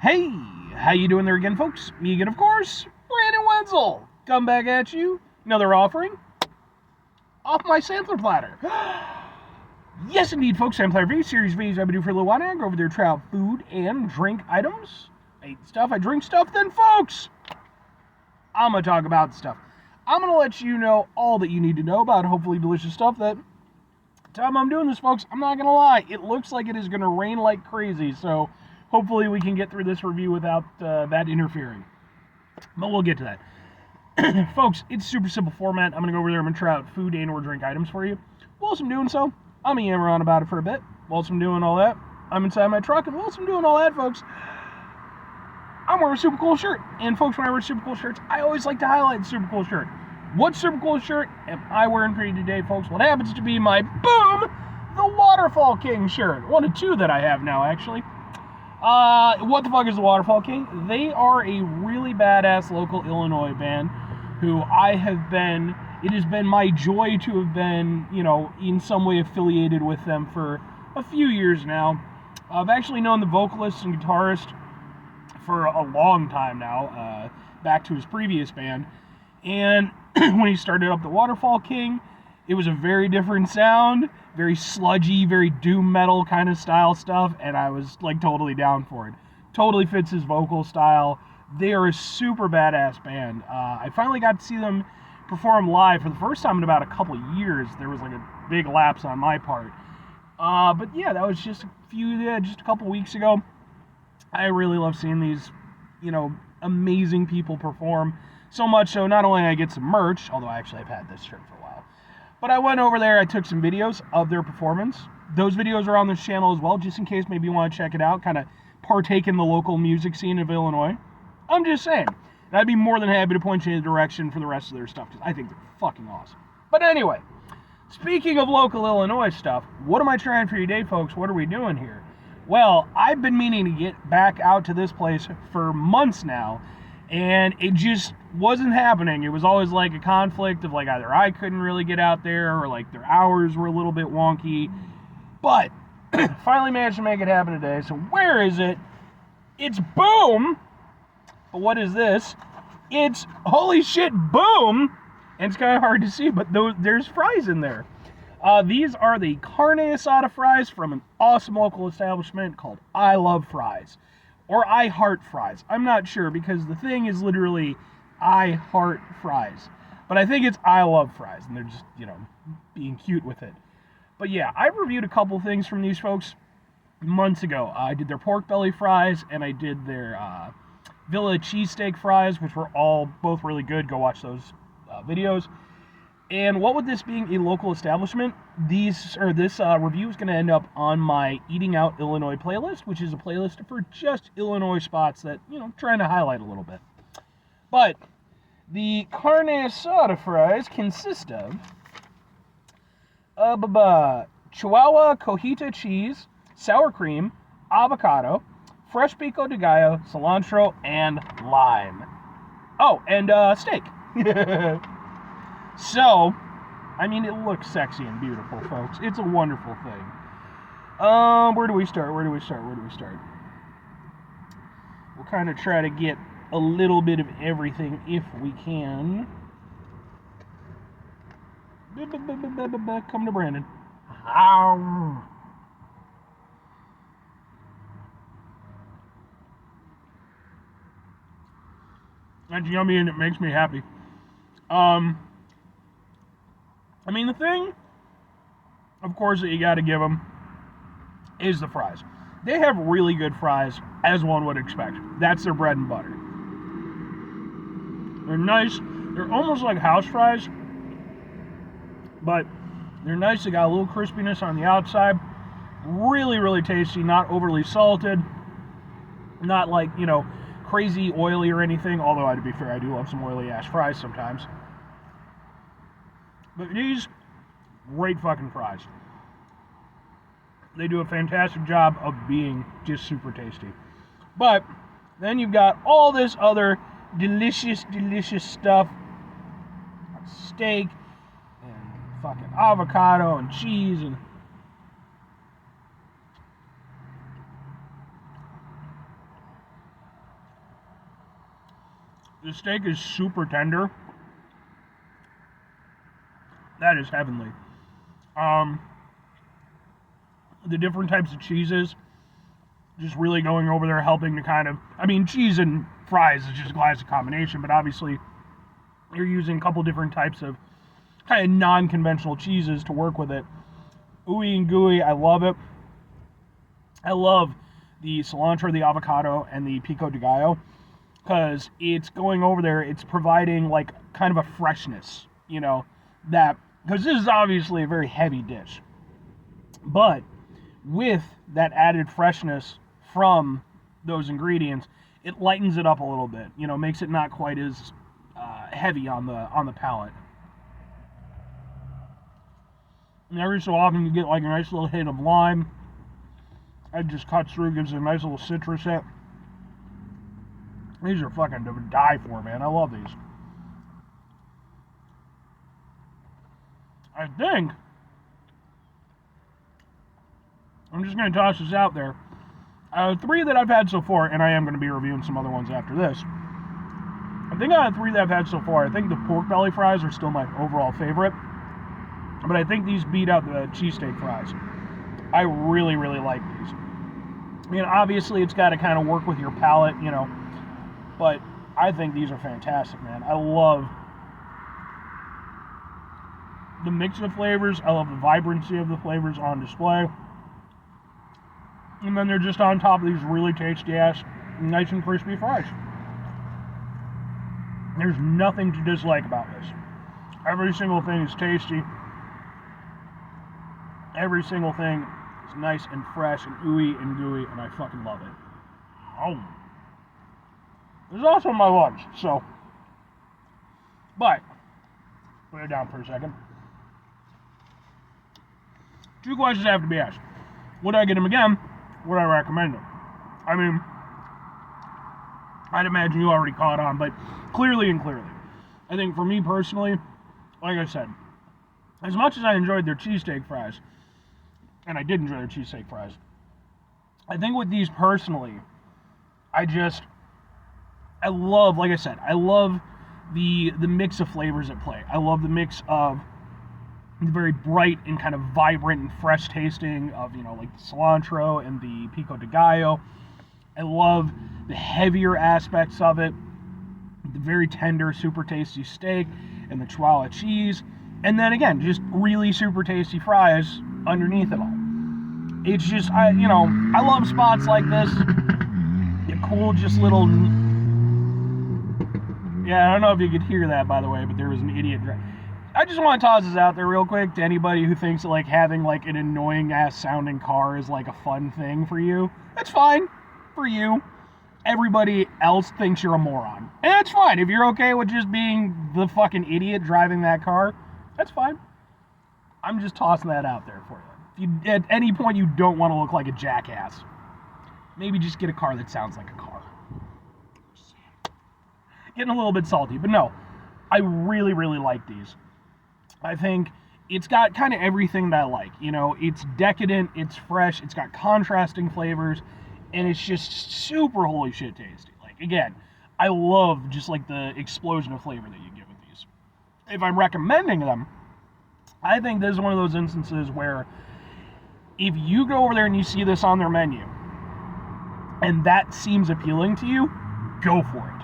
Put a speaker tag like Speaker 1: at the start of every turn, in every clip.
Speaker 1: Hey, how you doing there again, folks? Me again, of course, Brandon Wenzel. Come back at you. Another offering off my sampler platter. Yes, indeed, folks. Sampler V series videos I've been doing for a little while now. I go over there, try out food and drink items. I eat stuff, I drink stuff. Then, folks, I'm gonna talk about stuff. I'm gonna let you know all that you need to know about hopefully delicious stuff. That time I'm doing this, folks, I'm not gonna lie. It looks like it is gonna rain like crazy. So hopefully we can get through this review without that interfering. But we'll get to that. Folks, it's super simple format. I'm going to go over there. I'm going to try out food and or drink items for you. Whilst I'm doing so, I'm going to yammer on about it for a bit. Whilst I'm doing all that, I'm inside my truck. And whilst I'm doing all that, folks, I'm wearing a super cool shirt. And folks, when I wear super cool shirts, I always like to highlight the super cool shirt. What super cool shirt am I wearing for you today, folks? What happens to be my boom, the Waterfall King shirt. One of two that I have now, actually. What the fuck is the Waterfall King? They are a really badass local Illinois band who it has been my joy to have been, in some way affiliated with them for a few years now. I've actually known the vocalist and guitarist for a long time now, back to his previous band. And when he started up the Waterfall King, it was a very different sound, very sludgy, very doom metal kind of style stuff, and I was like totally down for it. Totally fits his vocal style. They are a super badass band. I finally got to see them perform live for the first time in about a couple years. There was like a big lapse on my part. But yeah, that was just a couple weeks ago. I really love seeing these, amazing people perform. So much so, not only did I get some merch, although actually I've had this shirt for a while, but I went over there, I took some videos of their performance. Those videos are on this channel as well, just in case maybe you want to check it out, kind of partake in the local music scene of Illinois. I'm just saying. And I'd be more than happy to point you in the direction for the rest of their stuff, because I think they're fucking awesome. But anyway, speaking of local Illinois stuff, what am I trying for you today, folks? What are we doing here? Well, I've been meaning to get back out to this place for months now, and it just wasn't happening. It was always like a conflict of like either I couldn't really get out there or like their hours were a little bit wonky. But finally managed to make it happen today. So where is it? It's boom. But what is this? It's holy shit boom. And it's kind of hard to see, but there's fries in there. These are the Carne Asada fries from an awesome local establishment called I Love Fries. Or I Heart Fries. I'm not sure because the thing is literally I Heart Fries. But I think it's I Love Fries, and they're just, being cute with it. But yeah, I reviewed a couple things from these folks months ago. I did their pork belly fries, and I did their Villa cheesesteak fries, which were both really good. Go watch those videos. And what with this being a local establishment, this review is going to end up on my Eating Out Illinois playlist, which is a playlist for just Illinois spots that, trying to highlight a little bit. But the Carne Asada fries consist of Chihuahua cojita cheese, sour cream, avocado, fresh pico de gallo, cilantro, and lime. Oh, and steak. So, it looks sexy and beautiful, folks. It's a wonderful thing. Where do we start? We'll kind of try to get a little bit of everything if we can. Come to Brandon. That's yummy and it makes me happy. The thing, of course, that you got to give them is the fries. They have really good fries, as one would expect. That's their bread and butter. They're nice. They're almost like house fries, but they're nice. They got a little crispiness on the outside. Really, really tasty. Not overly salted. Not like, crazy oily or anything. Although, to be fair, I do love some oily-ass fries sometimes. But these, great fucking fries. They do a fantastic job of being just super tasty. But then you've got all this other delicious, delicious stuff. Steak and fucking avocado and cheese and The steak is super tender. That is heavenly. The different types of cheeses, just really going over there, helping to kind of, I mean, cheese and fries is just a classic combination, but obviously you're using a couple different types of kind of non-conventional cheeses to work with it. Ooey and gooey, I love it. I love the cilantro, the avocado, and the pico de gallo, because it's going over there, it's providing like kind of a freshness, you know, that, because this is obviously a very heavy dish, but with that added freshness from those ingredients, it lightens it up a little bit, you know, makes it not quite as heavy on the palate. And every so often you get like a nice little hit of lime. It just cuts through, gives it a nice little citrus hit. These are fucking to die for, man. I love these. I think I'm just going to toss this out there. 3 that I've had so far, and I am going to be reviewing some other ones after this. I think out of 3 that I've had so far, I think the pork belly fries are still my overall favorite. But I think these beat out the cheesesteak fries. I really, really like these. I mean, obviously, it's got to kind of work with your palate, you know. But I think these are fantastic, man. I love the mix of flavors. I love the vibrancy of the flavors on display. And then they're just on top of these really tasty-ass, nice and crispy fries. There's nothing to dislike about this. Every single thing is tasty. Every single thing is nice and fresh and ooey and gooey, and I fucking love it. Oh. This is also my lunch, so. But, put it down for a second. 2 questions have to be asked. Would I get them again? Would I recommend them? I mean, I'd imagine you already caught on, but clearly. I think for me personally, like I said, as much as I enjoyed their cheesesteak fries, and I did enjoy their cheesesteak fries, I think with these personally, I love, like I said, I love the mix of flavors at play. I love the mix of the very bright and kind of vibrant and fresh tasting of, you know, like the cilantro and the pico de gallo. I love the heavier aspects of it, the very tender, super tasty steak and the chihuahua cheese. And then again, just really super tasty fries underneath it all. It's just, I love spots like this. The cool, just little... Yeah, I don't know if you could hear that, by the way, but there was an idiot... I just want to toss this out there real quick to anybody who thinks that, like, having, like, an annoying-ass sounding car is, like, a fun thing for you. That's fine for you. Everybody else thinks you're a moron. And that's fine. If you're okay with just being the fucking idiot driving that car, that's fine. I'm just tossing that out there for you. If you, at any point, you don't want to look like a jackass, maybe just get a car that sounds like a car. Getting a little bit salty, but no, I really, really like these. I think it's got kind of everything that I like. You know, it's decadent, it's fresh, it's got contrasting flavors, and it's just super holy shit tasty. Like, again, I love just like the explosion of flavor that you get with these. If I'm recommending them, I think this is one of those instances where if you go over there and you see this on their menu and that seems appealing to you, go for it.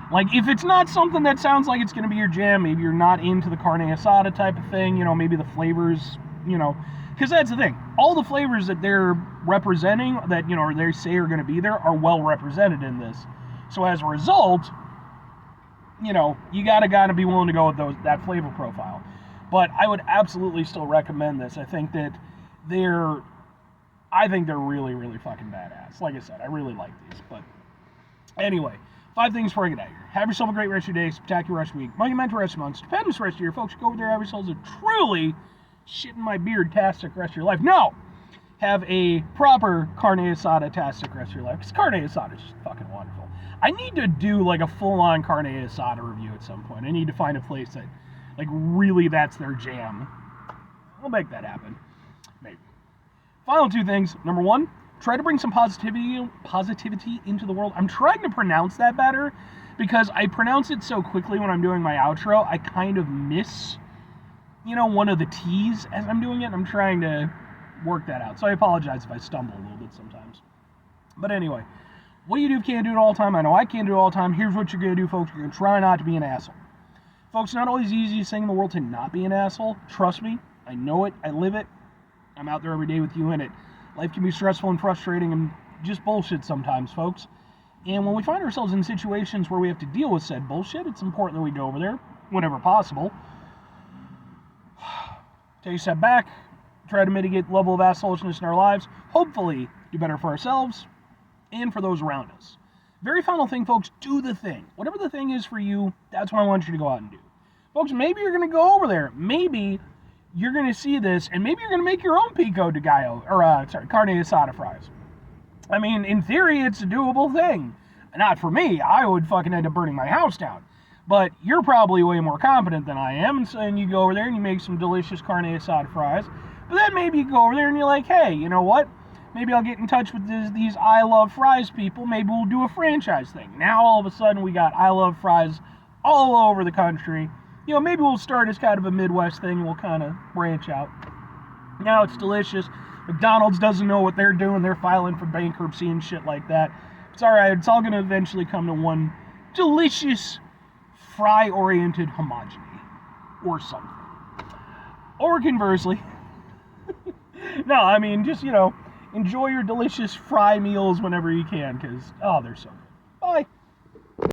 Speaker 1: Like, if it's not something that sounds like it's going to be your jam, maybe you're not into the carne asada type of thing, you know, maybe the flavors, you know, because that's the thing. All the flavors that they're representing, that, you know, or they say are going to be there, are well represented in this. So as a result, you know, you gotta be willing to go with that flavor profile. But I would absolutely still recommend this. I think they're really, really fucking badass. Like I said, I really like these. But anyway, 5 things before I get out of here. Have yourself a great rest of your day, spectacular rest of your week, monumental rest of your month, stupendous rest of your folks. Go over there, have yourselves a truly shit in my beard-tastic rest of your life. No! Have a proper carne asada-tastic rest of your life. Because carne asada is just fucking wonderful. I need to do like a full-on carne asada review at some point. I need to find a place that, like, really that's their jam. I'll make that happen. Maybe. Final 2 things. Number 1, try to bring some positivity into the world. I'm trying to pronounce that better because I pronounce it so quickly when I'm doing my outro. I kind of miss, one of the T's as I'm doing it. I'm trying to work that out. So I apologize if I stumble a little bit sometimes. But anyway, what do you do if you can't do it all the time? I know I can't do it all the time. Here's what you're going to do, folks. You're going to try not to be an asshole. Folks, it's not always the easiest thing in the world to not be an asshole. Trust me. I know it. I live it. I'm out there every day with you in it. Life can be stressful and frustrating and just bullshit sometimes, folks. And when we find ourselves in situations where we have to deal with said bullshit, it's important that we go over there whenever possible. Take a step back. Try to mitigate the level of assholishness in our lives. Hopefully, do better for ourselves and for those around us. Very final thing, folks, do the thing. Whatever the thing is for you, that's what I want you to go out and do. Folks, maybe you're going to go over there. Maybe you're going to see this, and maybe you're going to make your own pico de gallo, carne asada fries. I mean, in theory, it's a doable thing. Not for me. I would fucking end up burning my house down. But you're probably way more competent than I am, and you go over there and you make some delicious carne asada fries. But then maybe you go over there and you're like, hey, you know what? Maybe I'll get in touch with these I Love Fries people. Maybe we'll do a franchise thing. Now, all of a sudden, we got I Love Fries all over the country. Maybe we'll start as kind of a Midwest thing. We'll kind of branch out. Now it's delicious. McDonald's doesn't know what they're doing. They're filing for bankruptcy and shit like that. It's all right. It's all going to eventually come to one delicious, fry-oriented homogeny. Or something. Or conversely. No, I mean, just, enjoy your delicious fry meals whenever you can, because, they're so good. Bye.